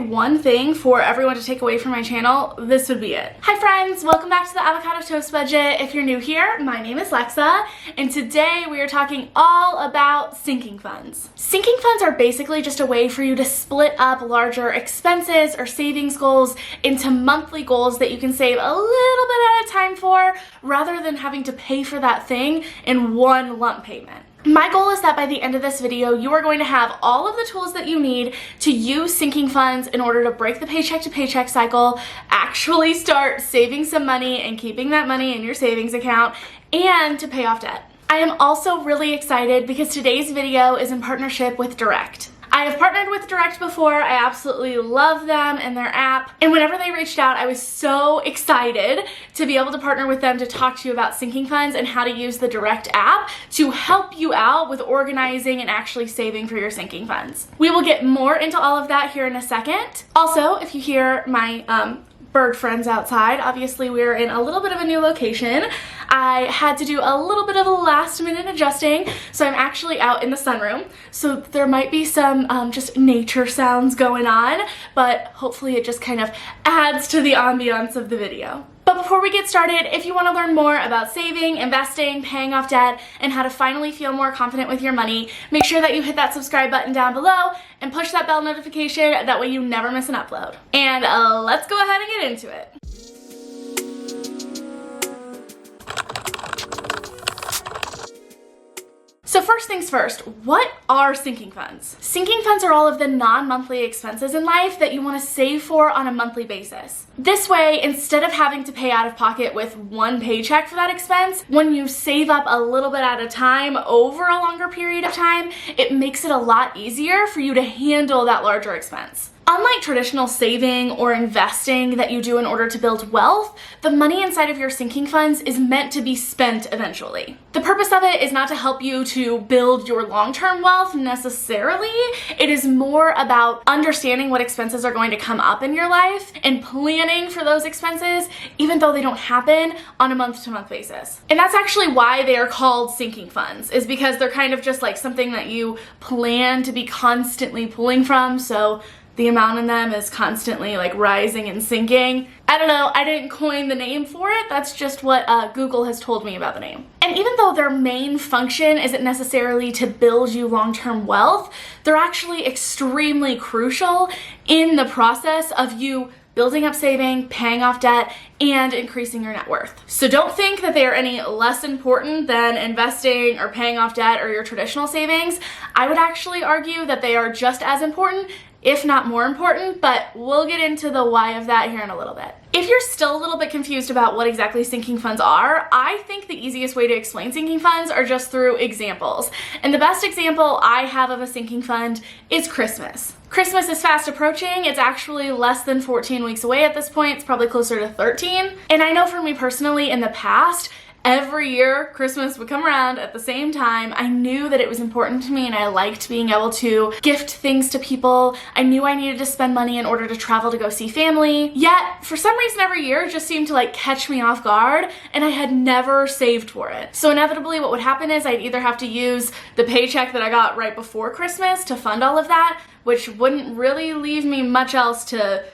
one thing for everyone to take away from my channel, this would be it. Hi friends, welcome back to the Avocado Toast Budget. If you're new here, my name is Lexa, and today we are talking all about sinking funds. Sinking funds are basically just a way for you to split up larger expenses or savings goals into monthly goals that you can save a little bit at a time for, rather than having to pay for that thing in one lump payment. My goal is that by the end of this video, you are going to have all of the tools that you need to use sinking funds in order to break the paycheck to paycheck cycle, actually start saving some money and keeping that money in your savings account, and to pay off debt. I am also really excited because today's video is in partnership with Direct. I have partnered with Direct before. I absolutely love them and their app. And whenever they reached out, I was so excited to be able to partner with them to talk to you about sinking funds and how to use the Direct app to help you out with organizing and actually saving for your sinking funds. We will get more into all of that here in a second. Also, if you hear my bird friends outside, obviously we're in a little bit of a new location. I had to do a little bit of a last minute adjusting, so I'm actually out in the sunroom, so there might be some just nature sounds going on, but hopefully it just kind of adds to the ambiance of the video. But before we get started, if you want to learn more about saving, investing, paying off debt, and how to finally feel more confident with your money, make sure that you hit that subscribe button down below and push that bell notification, that way you never miss an upload. And let's go ahead and get into it. So first things first, what are sinking funds? Sinking funds are all of the non-monthly expenses in life that you want to save for on a monthly basis. This way, instead of having to pay out of pocket with one paycheck for that expense, when you save up a little bit at a time over a longer period of time, it makes it a lot easier for you to handle that larger expense. Unlike traditional saving or investing that you do in order to build wealth, the money inside of your sinking funds is meant to be spent eventually. The purpose of it is not to help you to build your long-term wealth necessarily. It is more about understanding what expenses are going to come up in your life and planning for those expenses, even though they don't happen on a month-to-month basis. And that's actually why they are called sinking funds, is because they're kind of just like something that you plan to be constantly pulling from, so the amount in them is constantly like rising and sinking. I don't know, I didn't coin the name for it, that's just what Google has told me about the name. And even though their main function isn't necessarily to build you long-term wealth, they're actually extremely crucial in the process of you building up saving, paying off debt, and increasing your net worth. So don't think that they are any less important than investing or paying off debt or your traditional savings. I would actually argue that they are just as important, if not more important, but we'll get into the why of that here in a little bit. If you're still a little bit confused about what exactly sinking funds are, I think the easiest way to explain sinking funds are just through examples. And the best example I have of a sinking fund is Christmas. Christmas is fast approaching. It's actually less than 14 weeks away at this point. It's probably closer to 13. And I know for me personally, in the past, every year Christmas would come around at the same time. I knew that it was important to me and I liked being able to gift things to people. I knew I needed to spend money in order to travel to go see family. Yet, for some reason every year it just seemed to like catch me off guard and I had never saved for it. So inevitably what would happen is I'd either have to use the paycheck that I got right before Christmas to fund all of that, which wouldn't really leave me much else to,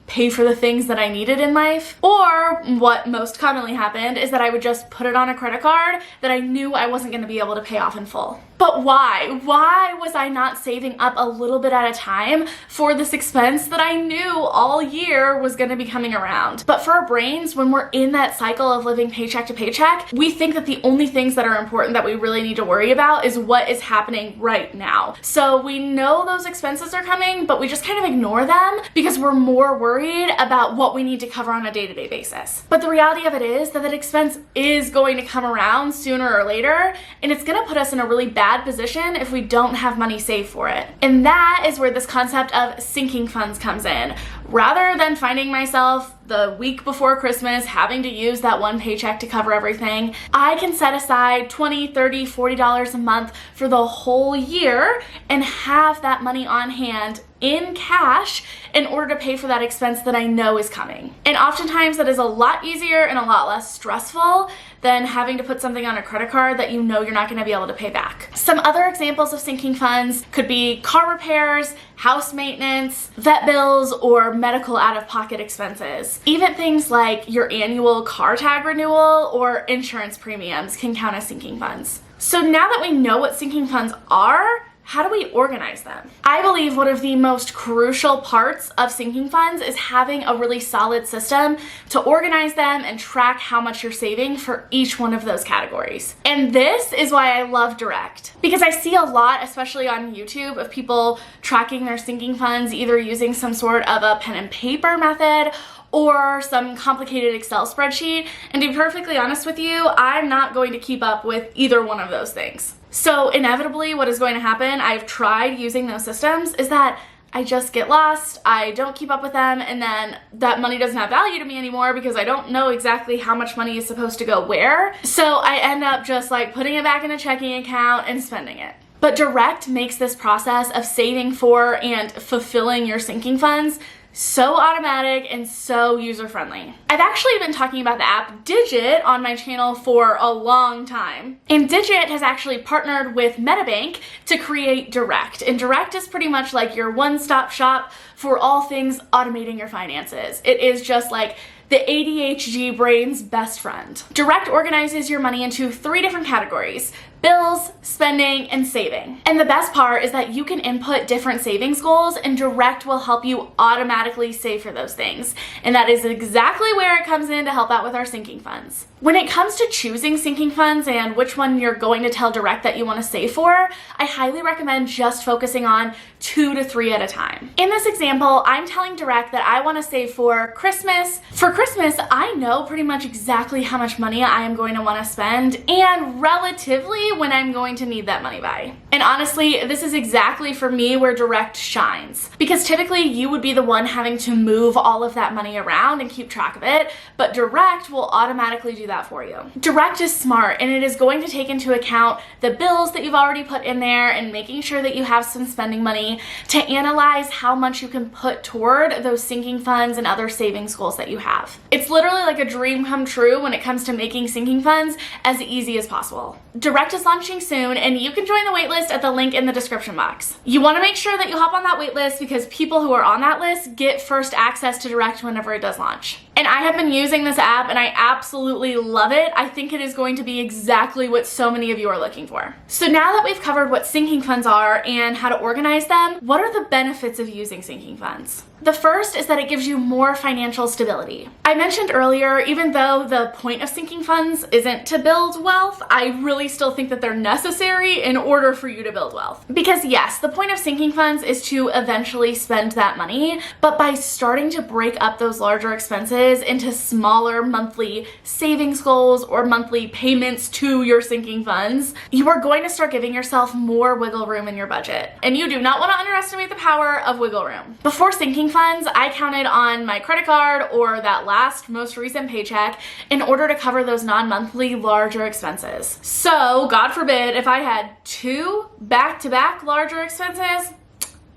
pay for the things that I needed in life. Or what most commonly happened is that I would just put it on a credit card that I knew I wasn't going to be able to pay off in full. But why? Why was I not saving up a little bit at a time for this expense that I knew all year was going to be coming around? But for our brains, when we're in that cycle of living paycheck to paycheck, we think that the only things that are important that we really need to worry about is what is happening right now. So we know those expenses are coming, but we just kind of ignore them because we're more worried about what we need to cover on a day-to-day basis. But the reality of it is that expense is going to come around sooner or later, and it's going to put us in a really bad position if we don't have money saved for it. And that is where this concept of sinking funds comes in. Rather than finding myself the week before Christmas having to use that one paycheck to cover everything, I can set aside $20, $30, $40 a month for the whole year and have that money on hand in cash in order to pay for that expense that I know is coming. And oftentimes that is a lot easier and a lot less stressful than having to put something on a credit card that you know you're not going to be able to pay back. Some other examples of sinking funds could be car repairs, house maintenance, vet bills, or medical out-of-pocket expenses. Even things like your annual car tag renewal or insurance premiums can count as sinking funds. So now that we know what sinking funds are, how do we organize them? I believe one of the most crucial parts of sinking funds is having a really solid system to organize them and track how much you're saving for each one of those categories. And this is why I love Direct, because I see a lot, especially on YouTube, of people tracking their sinking funds either using some sort of a pen and paper method or some complicated Excel spreadsheet. And to be perfectly honest with you, I'm not going to keep up with either one of those things. So inevitably what is going to happen, I've tried using those systems, is that I just get lost, I don't keep up with them, and then that money doesn't have value to me anymore because I don't know exactly how much money is supposed to go where. So I end up just like putting it back in a checking account and spending it. But Direct makes this process of saving for and fulfilling your sinking funds so automatic and so user-friendly. I've actually been talking about the app Digit on my channel for a long time. And Digit has actually partnered with MetaBank to create Direct. And Direct is pretty much like your one-stop shop for all things automating your finances. It is just like the ADHD brain's best friend. Direct organizes your money into 3 different categories: bills, spending, and saving. And the best part is that you can input different savings goals and Direct will help you automatically save for those things. And that is exactly where it comes in to help out with our sinking funds. When it comes to choosing sinking funds and which one you're going to tell Direct that you want to save for, I highly recommend just focusing on 2 to 3 at a time. In this example, I'm telling Direct that I want to save for Christmas. For Christmas, I know pretty much exactly how much money I am going to want to spend and relatively when I'm going to need that money by. And honestly, this is exactly for me where Direct shines, because typically you would be the one having to move all of that money around and keep track of it, but Direct will automatically do that for you. Direct is smart and it is going to take into account the bills that you've already put in there and making sure that you have some spending money to analyze how much you can put toward those sinking funds and other savings goals that you have. It's literally like a dream come true when it comes to making sinking funds as easy as possible. Direct is launching soon and you can join the waitlist at the link in the description box. You want to make sure that you hop on that waitlist because people who are on that list get first access to Direct whenever it does launch. And I have been using this app and I absolutely love it. I think it is going to be exactly what so many of you are looking for. So now that we've covered what sinking funds are and how to organize them, what are the benefits of using sinking funds? The first is that it gives you more financial stability. I mentioned earlier, even though the point of sinking funds isn't to build wealth, I really still think that they're necessary in order for you to build wealth. Because yes, the point of sinking funds is to eventually spend that money, but by starting to break up those larger expenses into smaller monthly savings goals or monthly payments to your sinking funds, you are going to start giving yourself more wiggle room in your budget. And you do not want to underestimate the power of wiggle room. Before sinking funds, I counted on my credit card or that most recent paycheck in order to cover those non-monthly larger expenses. So, God forbid, if I had 2 back-to-back larger expenses,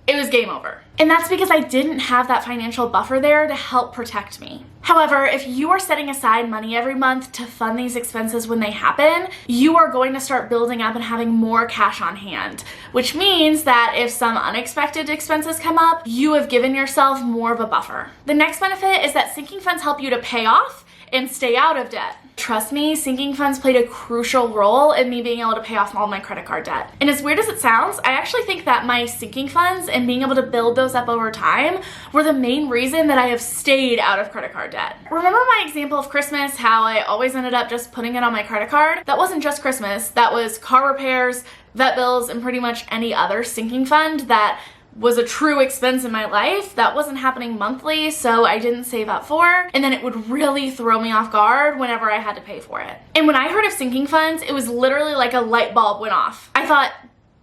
it was game over. And that's because I didn't have that financial buffer there to help protect me. However, if you are setting aside money every month to fund these expenses when they happen, you are going to start building up and having more cash on hand, which means that if some unexpected expenses come up, you have given yourself more of a buffer. The next benefit is that sinking funds help you to pay off and stay out of debt. Trust me, sinking funds played a crucial role in me being able to pay off all my credit card debt. And as weird as it sounds, I actually think that my sinking funds and being able to build those up over time were the main reason that I have stayed out of credit card debt. Remember my example of Christmas, how I always ended up just putting it on my credit card? That wasn't just Christmas, that was car repairs, vet bills, and pretty much any other sinking fund that was a true expense in my life that wasn't happening monthly, so I didn't save up for, and then it would really throw me off guard whenever I had to pay for it. And when I heard of sinking funds, it was literally like a light bulb went off. I thought,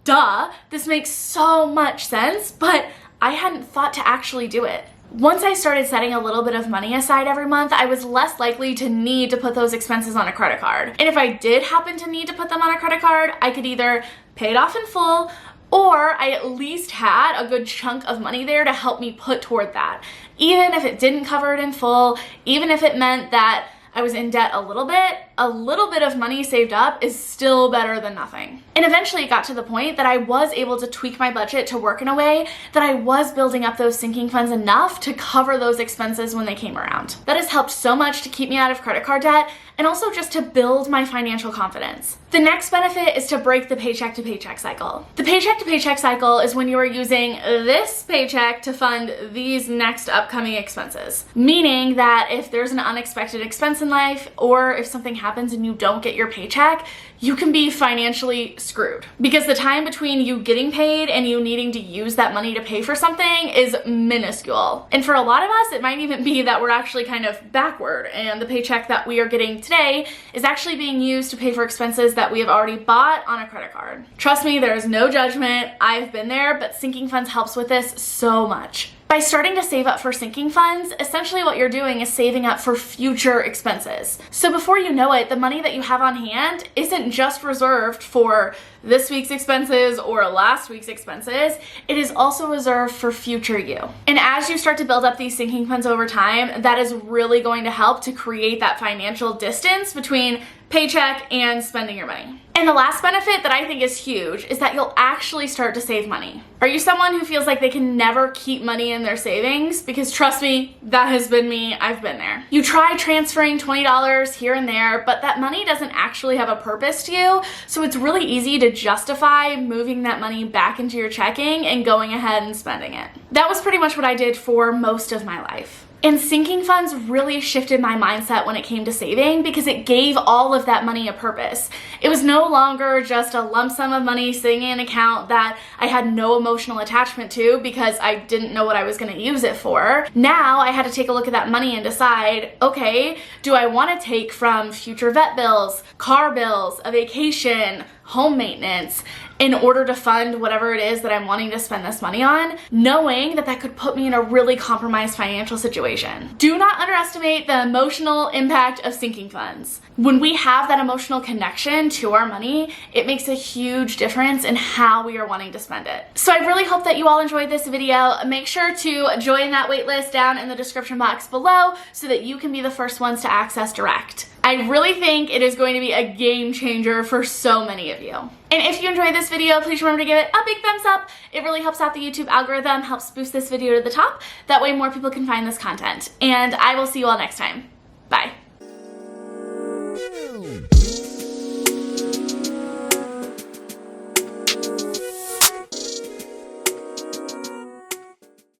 duh, this makes so much sense, but I hadn't thought to actually do it. Once I started setting a little bit of money aside every month, I was less likely to need to put those expenses on a credit card. And if I did happen to need to put them on a credit card, I could either pay it off in full, or I at least had a good chunk of money there to help me put toward that. Even if it didn't cover it in full, even if it meant that I was in debt a little bit of money saved up is still better than nothing. And eventually it got to the point that I was able to tweak my budget to work in a way that I was building up those sinking funds enough to cover those expenses when they came around. That has helped so much to keep me out of credit card debt and also just to build my financial confidence. The next benefit is to break the paycheck to paycheck cycle. The paycheck to paycheck cycle is when you are using this paycheck to fund these next upcoming expenses. Meaning that if there's an unexpected expense in life, or if something happens and you don't get your paycheck, you can be financially screwed. Because the time between you getting paid and you needing to use that money to pay for something is minuscule. And for a lot of us, it might even be that we're actually kind of backward, and the paycheck that we are getting today is actually being used to pay for expenses that we have already bought on a credit card. Trust me, there is no judgment. I've been there, but sinking funds helps with this so much. By starting to save up for sinking funds, essentially what you're doing is saving up for future expenses. So before you know it, the money that you have on hand isn't just reserved for this week's expenses or last week's expenses, it is also reserved for future you. And as you start to build up these sinking funds over time, that is really going to help to create that financial distance between paycheck and spending your money. And the last benefit that I think is huge is that you'll actually start to save money. Are you someone who feels like they can never keep money in their savings? Because trust me, that has been me. I've been there. You try transferring $20 here and there, but that money doesn't actually have a purpose to you. So it's really easy to justify moving that money back into your checking and going ahead and spending it. That was pretty much what I did for most of my life. And sinking funds really shifted my mindset when it came to saving because it gave all of that money a purpose. It was no longer just a lump sum of money sitting in an account that I had no emotional attachment to because I didn't know what I was going to use it for. Now I had to take a look at that money and decide, okay, do I want to take from future vet bills, car bills, a vacation, home maintenance, in order to fund whatever it is that I'm wanting to spend this money on, knowing that that could put me in a really compromised financial situation. Do not underestimate the emotional impact of sinking funds. When we have that emotional connection to our money, it makes a huge difference in how we are wanting to spend it. So I really hope that you all enjoyed this video. Make sure to join that waitlist down in the description box below so that you can be the first ones to access direct. I really think it is going to be a game changer for so many of you. And if you enjoyed this video, please remember to give it a big thumbs up. It really helps out the YouTube algorithm, helps boost this video to the top. That way more people can find this content. And I will see you all next time.